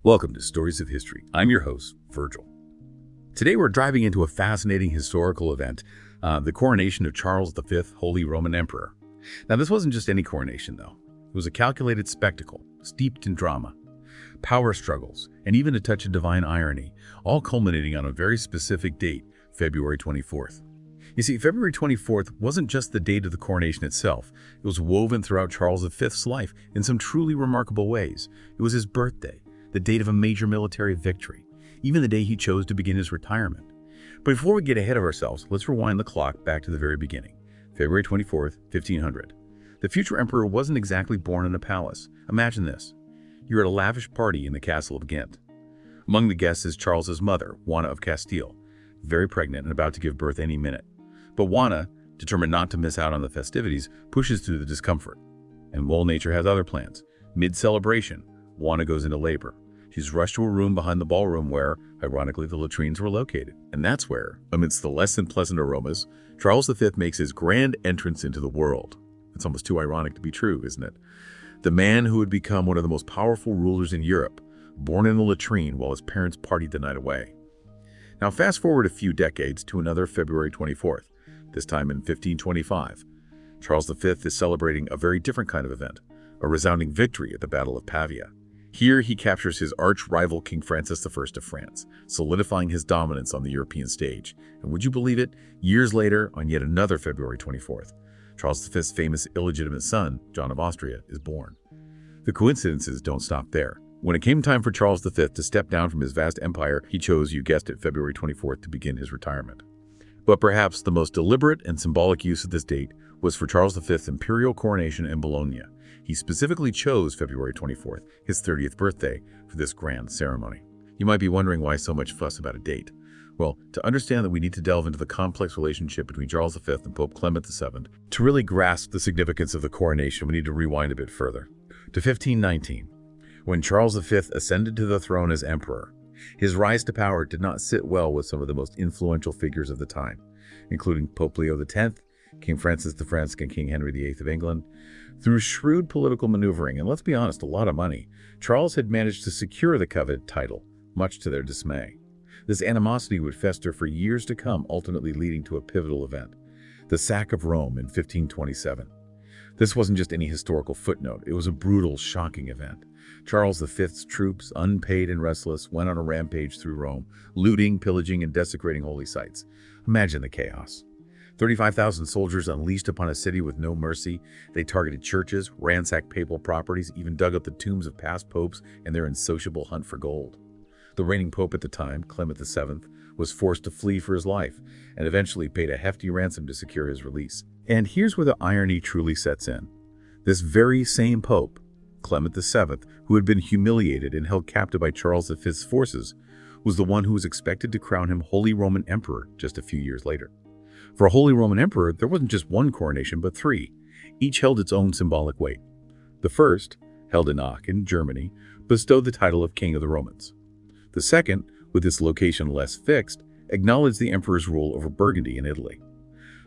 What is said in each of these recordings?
Welcome to Stories of History. I'm your host, Virgil. Today we're diving into a fascinating historical event, the coronation of Charles V, Holy Roman Emperor. Now, this wasn't just any coronation, though. It was a calculated spectacle, steeped in drama, power struggles, and even a touch of divine irony, all culminating on a very specific date, February 24th. You see, February 24th wasn't just the date of the coronation itself. It was woven throughout Charles V's life in some truly remarkable ways. It was his birthday, the date of a major military victory, even the day he chose to begin his retirement. But before we get ahead of ourselves, let's rewind the clock back to the very beginning, February 24th, 1500. The future emperor wasn't exactly born in a palace. Imagine this. You're at a lavish party in the castle of Ghent. Among the guests is Charles's mother, Juana of Castile, very pregnant and about to give birth any minute. But Juana, determined not to miss out on the festivities, pushes through the discomfort. And while nature has other plans, mid-celebration, Juana goes into labor. She's rushed to a room behind the ballroom where, ironically, the latrines were located. And that's where, amidst the less than pleasant aromas, Charles V makes his grand entrance into the world. It's almost too ironic to be true, isn't it? The man who would become one of the most powerful rulers in Europe, born in the latrine while his parents partied the night away. Now fast forward a few decades to another February 24th, this time in 1525. Charles V is celebrating a very different kind of event, a resounding victory at the Battle of Pavia. Here he captures his arch-rival King Francis I of France, solidifying his dominance on the European stage. And would you believe it? Years later, on yet another February 24th, Charles V's famous illegitimate son, John of Austria, is born. The coincidences don't stop there. When it came time for Charles V to step down from his vast empire, he chose, you guessed it, February 24th to begin his retirement. But perhaps the most deliberate and symbolic use of this date was for Charles V's imperial coronation in Bologna. He specifically chose February 24th, his 30th birthday, for this grand ceremony. You might be wondering why so much fuss about a date. Well, to understand that we need to delve into the complex relationship between Charles V and Pope Clement VII. To really grasp the significance of the coronation, we need to rewind a bit further, to 1519, when Charles V ascended to the throne as emperor. His rise to power did not sit well with some of the most influential figures of the time, including Pope Leo X, King Francis I, and King Henry VIII of England. Through shrewd political maneuvering, and let's be honest, a lot of money, Charles had managed to secure the coveted title, much to their dismay. This animosity would fester for years to come, ultimately leading to a pivotal event, the sack of Rome in 1527. This wasn't just any historical footnote, it was a brutal, shocking event. Charles V's troops, unpaid and restless, went on a rampage through Rome, looting, pillaging, and desecrating holy sites. Imagine the chaos. 35,000 soldiers unleashed upon a city with no mercy. They targeted churches, ransacked papal properties, even dug up the tombs of past popes in their insatiable hunt for gold. The reigning pope at the time, Clement VII, was forced to flee for his life and eventually paid a hefty ransom to secure his release. And here's where the irony truly sets in. This very same pope, Clement VII, who had been humiliated and held captive by Charles V's forces, was the one who was expected to crown him Holy Roman Emperor just a few years later. For a Holy Roman Emperor, there wasn't just one coronation, but three. Each held its own symbolic weight. The first, held in Aachen, Germany, bestowed the title of King of the Romans. The second, with its location less fixed, acknowledged the emperor's rule over Burgundy in Italy.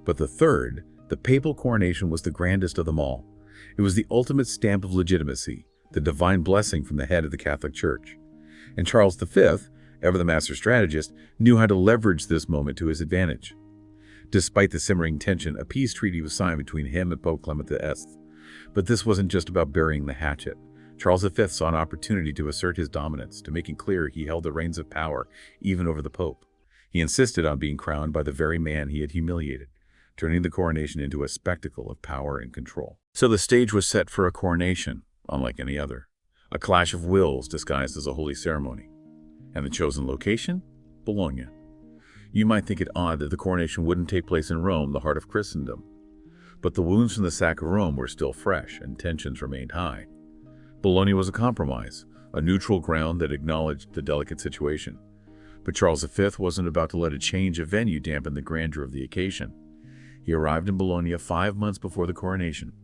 But the third, the papal coronation, was the grandest of them all. It was the ultimate stamp of legitimacy, the divine blessing from the head of the Catholic Church. And Charles V, ever the master strategist, knew how to leverage this moment to his advantage. Despite the simmering tension, a peace treaty was signed between him and Pope Clement VI. But this wasn't just about burying the hatchet. Charles V saw an opportunity to assert his dominance, to making clear he held the reins of power, even over the Pope. He insisted on being crowned by the very man he had humiliated, turning the coronation into a spectacle of power and control. So the stage was set for a coronation, unlike any other. A clash of wills disguised as a holy ceremony. And the chosen location? Bologna. You might think it odd that the coronation wouldn't take place in Rome, the heart of Christendom. But the wounds from the sack of Rome were still fresh, and tensions remained high. Bologna was a compromise, a neutral ground that acknowledged the delicate situation. But Charles V wasn't about to let a change of venue dampen the grandeur of the occasion. He arrived in Bologna 5 months before the coronation,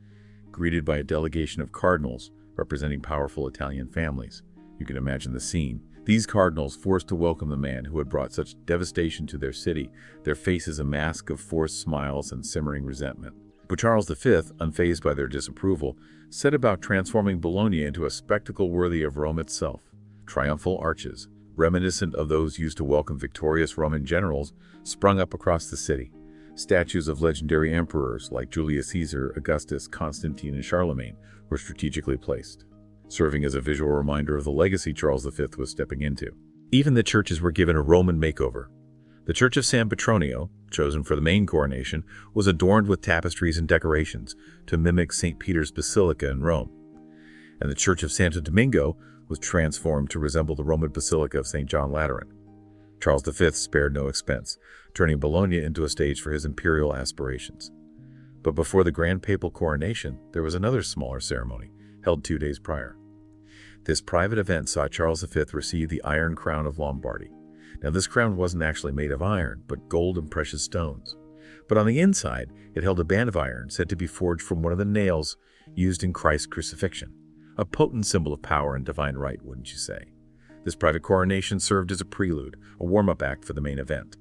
greeted by a delegation of cardinals representing powerful Italian families. You can imagine the scene. These cardinals, forced to welcome the man who had brought such devastation to their city, their faces a mask of forced smiles and simmering resentment. But Charles V, unfazed by their disapproval, set about transforming Bologna into a spectacle worthy of Rome itself. triumphal arches, reminiscent of those used to welcome victorious Roman generals, sprung up across the city. Statues of legendary emperors like Julius Caesar, Augustus, Constantine, and Charlemagne were strategically placed, serving as a visual reminder of the legacy Charles V was stepping into. Even the churches were given a Roman makeover. The Church of San Petronio, chosen for the main coronation, was adorned with tapestries and decorations to mimic St. Peter's Basilica in Rome. And the Church of Santo Domingo was transformed to resemble the Roman Basilica of St. John Lateran. Charles V spared no expense, turning Bologna into a stage for his imperial aspirations. But before the grand papal coronation, there was another smaller ceremony, held 2 days prior. This private event saw Charles V receive the Iron Crown of Lombardy. Now, this crown wasn't actually made of iron, but gold and precious stones. But on the inside, it held a band of iron said to be forged from one of the nails used in Christ's crucifixion. A potent symbol of power and divine right, wouldn't you say? This private coronation served as a prelude, a warm-up act for the main event.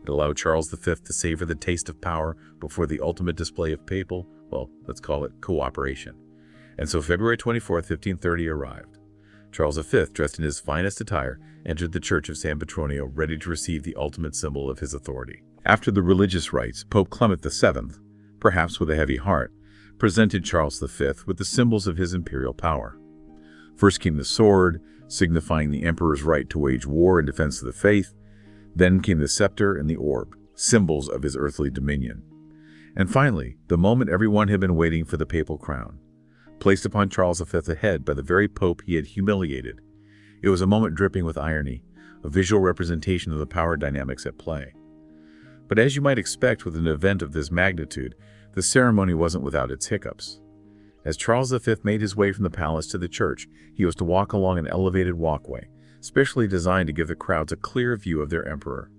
It allowed Charles V to savor the taste of power before the ultimate display of papal, well, let's call it cooperation. And so February 24, 1530 arrived. Charles V, dressed in his finest attire, entered the Church of San Petronio, ready to receive the ultimate symbol of his authority. After the religious rites, Pope Clement VII, perhaps with a heavy heart, presented Charles V with the symbols of his imperial power. First came the sword, signifying the emperor's right to wage war in defense of the faith. Then came the scepter and the orb, symbols of his earthly dominion. And finally, the moment everyone had been waiting for, the papal crown, placed upon Charles V's head by the very pope he had humiliated. It was a moment dripping with irony, a visual representation of the power dynamics at play. But as you might expect with an event of this magnitude, the ceremony wasn't without its hiccups. As Charles V made his way from the palace to the church, he was to walk along an elevated walkway, specially designed to give the crowds a clear view of their emperor.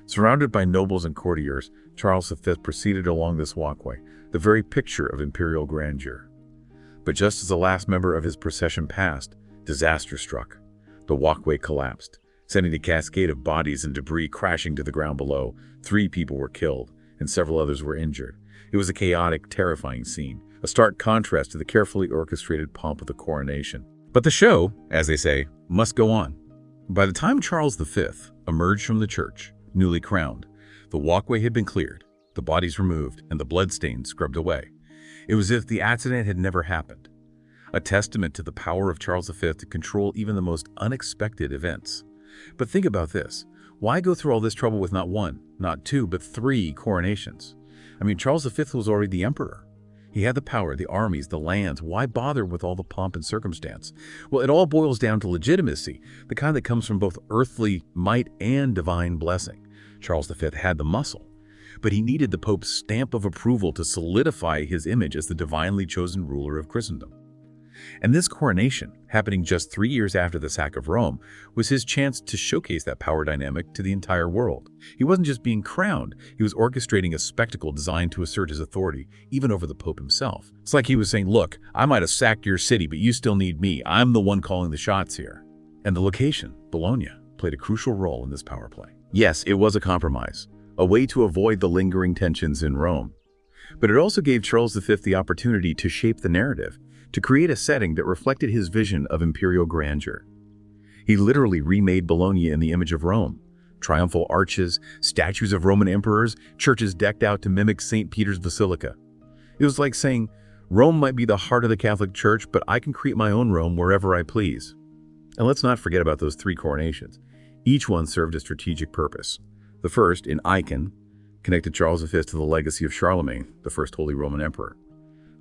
Surrounded by nobles and courtiers, Charles V proceeded along this walkway, the very picture of imperial grandeur. But just as the last member of his procession passed, disaster struck. The walkway collapsed, sending a cascade of bodies and debris crashing to the ground below. 3 people were killed, and several others were injured. It was a chaotic, terrifying scene, a stark contrast to the carefully orchestrated pomp of the coronation. But the show, as they say, must go on. By the time Charles V emerged from the church, newly crowned, the walkway had been cleared, the bodies removed, and the bloodstains scrubbed away. It was as if the accident had never happened, a testament to the power of Charles V to control even the most unexpected events. But think about this. Why go through all this trouble with not 1, not 2, but 3 coronations? I mean, Charles V was already the emperor. He had the power, the armies, the lands. Why bother with all the pomp and circumstance? Well, it all boils down to legitimacy, the kind that comes from both earthly might and divine blessing. Charles V had the muscle, but he needed the Pope's stamp of approval to solidify his image as the divinely chosen ruler of Christendom. And this coronation, happening just 3 years after the sack of Rome, was his chance to showcase that power dynamic to the entire world. He wasn't just being crowned, he was orchestrating a spectacle designed to assert his authority, even over the Pope himself. It's like he was saying, look, I might have sacked your city, but you still need me. I'm the one calling the shots here. And the location, Bologna, played a crucial role in this power play. Yes, it was a compromise, a way to avoid the lingering tensions in Rome. But it also gave Charles V the opportunity to shape the narrative, to create a setting that reflected his vision of imperial grandeur. He literally remade Bologna in the image of Rome. Triumphal arches, statues of Roman emperors, churches decked out to mimic St. Peter's Basilica. It was like saying, Rome might be the heart of the Catholic Church, but I can create my own Rome wherever I please. And let's not forget about those 3 coronations. Each one served a strategic purpose. The first, in Icon, connected Charles V to the legacy of Charlemagne, the first Holy Roman Emperor.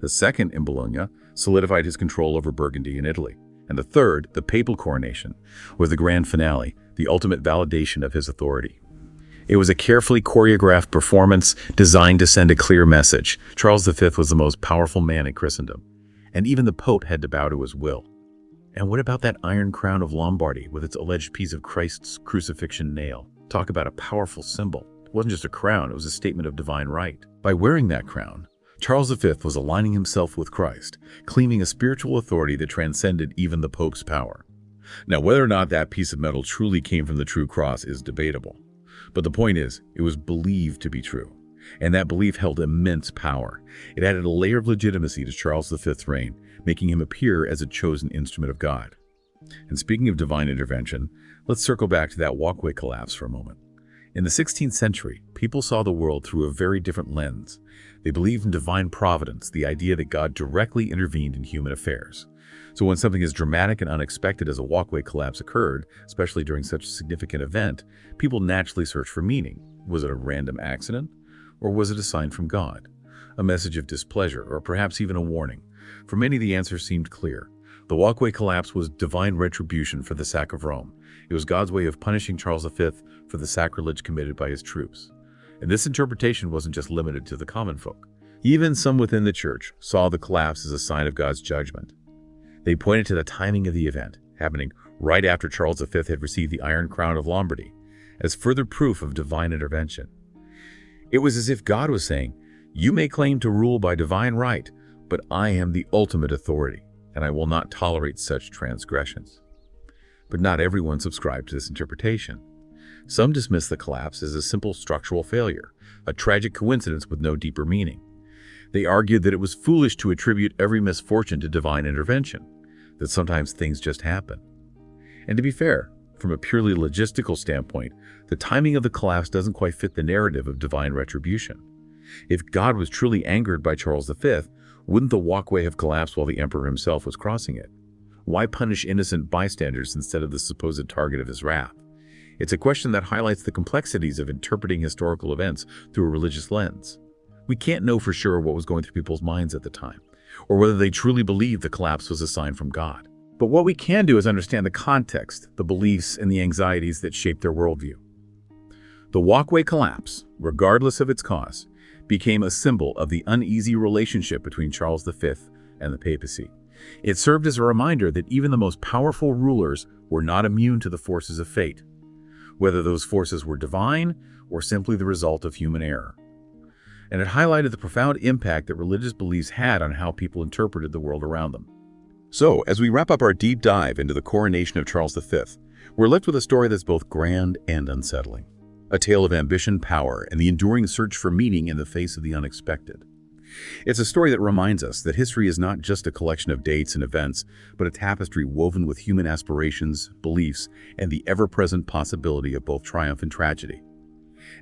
The second, in Bologna, solidified his control over Burgundy and Italy. And the third, the papal coronation, was the grand finale, the ultimate validation of his authority. It was a carefully choreographed performance designed to send a clear message. Charles V was the most powerful man in Christendom, and even the Pope had to bow to his will. And what about that Iron Crown of Lombardy with its alleged piece of Christ's crucifixion nail? Talk about a powerful symbol. It wasn't just a crown, it was a statement of divine right. By wearing that crown, Charles V was aligning himself with Christ, claiming a spiritual authority that transcended even the Pope's power. Now, whether or not that piece of metal truly came from the true cross is debatable. But the point is, it was believed to be true, and that belief held immense power. It added a layer of legitimacy to Charles V's reign, making him appear as a chosen instrument of God. And speaking of divine intervention, let's circle back to that walkway collapse for a moment. In the 16th century, people saw the world through a very different lens. They believed in divine providence, the idea that God directly intervened in human affairs. So when something as dramatic and unexpected as a walkway collapse occurred, especially during such a significant event, people naturally searched for meaning. Was it a random accident? Or was it a sign from God? A message of displeasure, or perhaps even a warning? For many, the answer seemed clear. The walkway collapse was divine retribution for the sack of Rome. It was God's way of punishing Charles V for the sacrilege committed by his troops. And this interpretation wasn't just limited to the common folk. Even some within the church saw the collapse as a sign of God's judgment. They pointed to the timing of the event, happening right after Charles V had received the Iron Crown of Lombardy, as further proof of divine intervention. It was as if God was saying, "You may claim to rule by divine right, but I am the ultimate authority, and I will not tolerate such transgressions." But not everyone subscribed to this interpretation. Some dismissed the collapse as a simple structural failure, a tragic coincidence with no deeper meaning. They argued that it was foolish to attribute every misfortune to divine intervention, that sometimes things just happen. And to be fair, from a purely logistical standpoint, the timing of the collapse doesn't quite fit the narrative of divine retribution. If God was truly angered by Charles V, wouldn't the walkway have collapsed while the emperor himself was crossing it? Why punish innocent bystanders instead of the supposed target of his wrath? It's a question that highlights the complexities of interpreting historical events through a religious lens. We can't know for sure what was going through people's minds at the time, or whether they truly believed the collapse was a sign from God. But what we can do is understand the context, the beliefs, and the anxieties that shaped their worldview. The walkway collapse, regardless of its cause, became a symbol of the uneasy relationship between Charles V and the papacy. It served as a reminder that even the most powerful rulers were not immune to the forces of fate, whether those forces were divine or simply the result of human error. And it highlighted the profound impact that religious beliefs had on how people interpreted the world around them. So, as we wrap up our deep dive into the coronation of Charles V, we're left with a story that's both grand and unsettling. A tale of ambition, power, and the enduring search for meaning in the face of the unexpected. It's a story that reminds us that history is not just a collection of dates and events, but a tapestry woven with human aspirations, beliefs, and the ever-present possibility of both triumph and tragedy.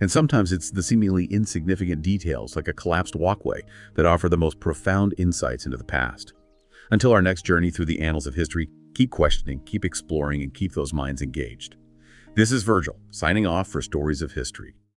And sometimes it's the seemingly insignificant details, like a collapsed walkway, that offer the most profound insights into the past. Until our next journey through the annals of history, keep questioning, keep exploring, and keep those minds engaged. This is Virgil, signing off for Stories of History.